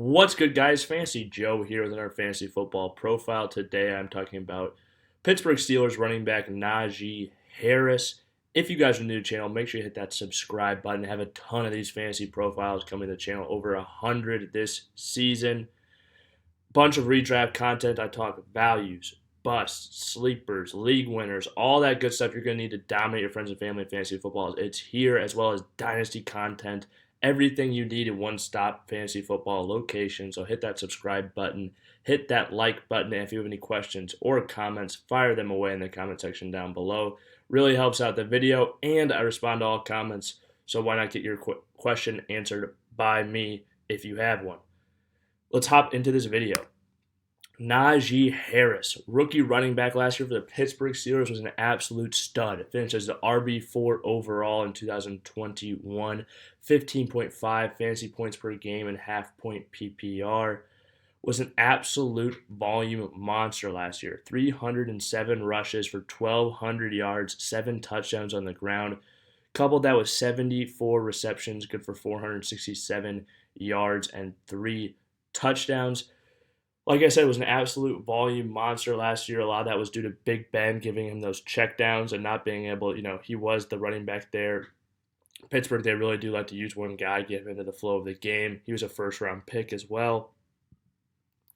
What's good, guys? Fantasy Joe here with our fantasy football profile. Today I'm talking about Pittsburg Steelers running back Najee Harris. If you guys are new to the channel, make sure you hit that subscribe button. I have a ton of these fantasy profiles coming to the channel, over 100 this season. Bunch of redraft content. I talk values, busts, sleepers, league winners, all that good stuff you're going to need to dominate your friends and family in fantasy football. It's here, as well as dynasty content. Everything you need in one-stop fantasy football location. So hit that subscribe button, hit that like button, and if you have any questions or comments, fire them away in the comment section down below. Really helps out the video, and I respond to all comments, so why not get your question answered by me if you have one. Let's hop into this video. Najee Harris, rookie running back last year for the Pittsburg Steelers, was an absolute stud. Finished as the RB4 overall in 2021, 15.5 fantasy points per game and half-point PPR. Was an absolute volume monster last year. 307 rushes for 1,200 yards, 7 touchdowns on the ground. Coupled that with 74 receptions, good for 467 yards and 3 touchdowns. Like I said, it was an absolute volume monster last year. A lot of that was due to Big Ben giving him those checkdowns and not being able, he was the running back there. Pittsburgh, they really do like to use one guy, get him into the flow of the game. He was a first-round pick as well.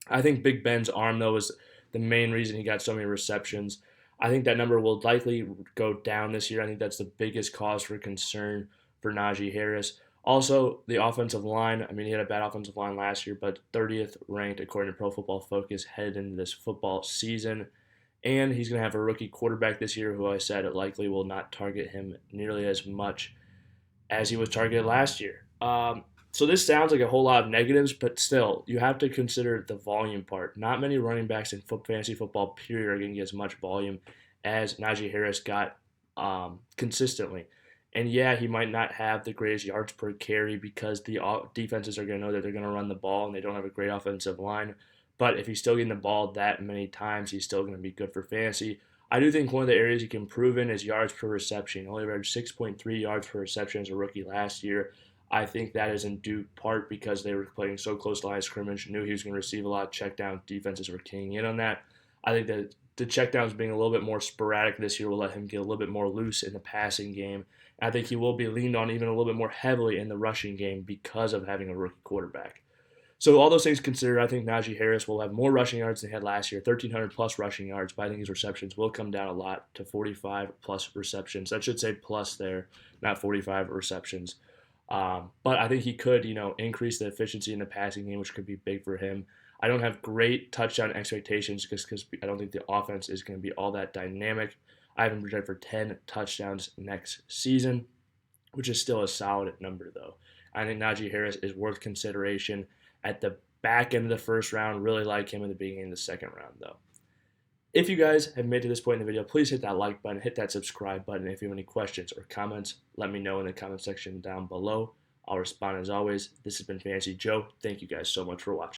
I think Big Ben's arm, though, was the main reason he got so many receptions. I think that number will likely go down this year. I think that's the biggest cause for concern for Najee Harris. Also, the offensive line. He had a bad offensive line last year, but 30th ranked according to Pro Football Focus headed into this football season. And he's going to have a rookie quarterback this year who I said it likely will not target him nearly as much as he was targeted last year. So this sounds like a whole lot of negatives, but still, you have to consider the volume part. Not many running backs in fantasy football, period, are going to get as much volume as Najee Harris got consistently. And yeah, he might not have the greatest yards per carry because the defenses are going to know that they're going to run the ball and they don't have a great offensive line. But if he's still getting the ball that many times, he's still going to be good for fantasy. I do think one of the areas he can improve in is yards per reception. He only averaged 6.3 yards per reception as a rookie last year. I think that is in due part because they were playing so close to line of scrimmage, knew he was going to receive a lot of checkdowns. Defenses were keying in on that. I think that the checkdowns being a little bit more sporadic this year will let him get a little bit more loose in the passing game. I think he will be leaned on even a little bit more heavily in the rushing game because of having a rookie quarterback. So all those things considered, I think Najee Harris will have more rushing yards than he had last year, 1,300-plus rushing yards, but I think his receptions will come down a lot to 45-plus receptions. That should say plus there, not 45 receptions. But I think he could, increase the efficiency in the passing game, which could be big for him. I don't have great touchdown expectations because I don't think the offense is going to be all that dynamic. I have him projected for 10 touchdowns next season, which is still a solid number, though. I think Najee Harris is worth consideration at the back end of the first round. Really like him in the beginning of the second round, though. If you guys have made it to this point in the video, please hit that like button, hit that subscribe button. If you have any questions or comments, let me know in the comment section down below. I'll respond as always. This has been Fantasy Joe. Thank you guys so much for watching.